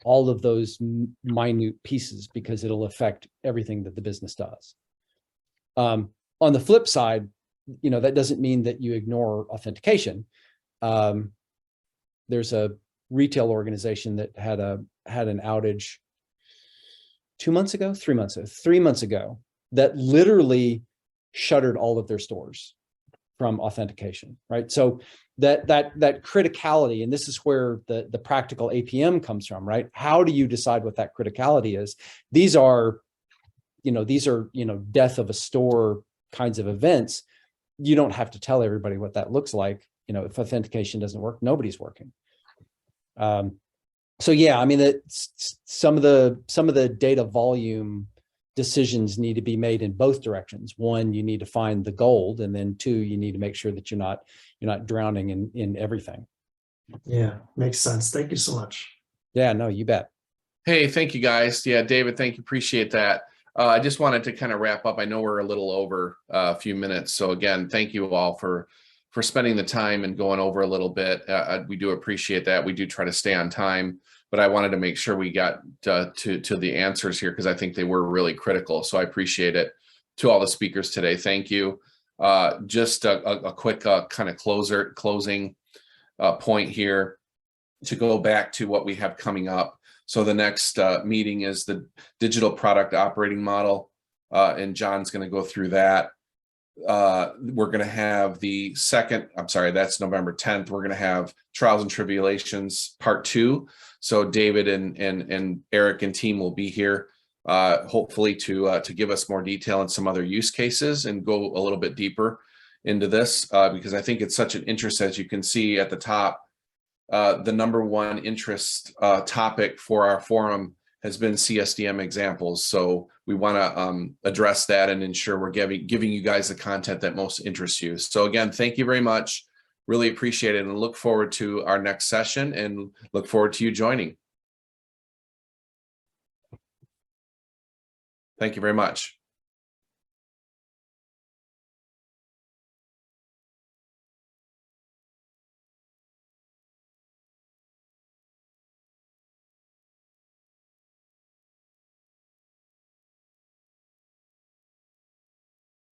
all of those minute pieces because it'll affect everything that the business does. On the flip side, that doesn't mean that you ignore authentication. There's a retail organization that had an outage 3 months ago that literally shuttered all of their stores from authentication, right? So that criticality, and this is where the practical APM comes from, right? How do you decide what that criticality is? These are, these are, death of a store kinds of events, you don't have to tell everybody what that looks like. If authentication doesn't work, nobody's working. So yeah, I mean, some of the data volume decisions need to be made in both directions. One, you need to find the gold, and then two, you need to make sure that you're not drowning in everything. Yeah, makes sense. Thank you so much. Yeah, no, you bet. Hey, thank you guys. Yeah, David, thank you. Appreciate that. I just wanted to kind of wrap up. I know we're a little over a few minutes. So again, thank you all for spending the time and going over a little bit. We do appreciate that. We do try to stay on time, but I wanted to make sure we got to the answers here because I think they were really critical. So I appreciate it. To all the speakers today, thank you. Just a quick kind of closing point here to go back to what we have coming up. So the next meeting is the digital product operating model, and John's going to go through that. We're going to have the second, I'm sorry, that's November 10th. We're going to have Trials and Tribulations Part 2. So David and Eric and team will be here, hopefully to give us more detail on some other use cases and go a little bit deeper into this, because I think it's such an interest, as you can see at the top. The number one interest topic for our forum has been CSDM examples. So we want to address that and ensure we're giving you guys the content that most interests you. So again, thank you very much. Really appreciate it and look forward to our next session and look forward to you joining. Thank you very much.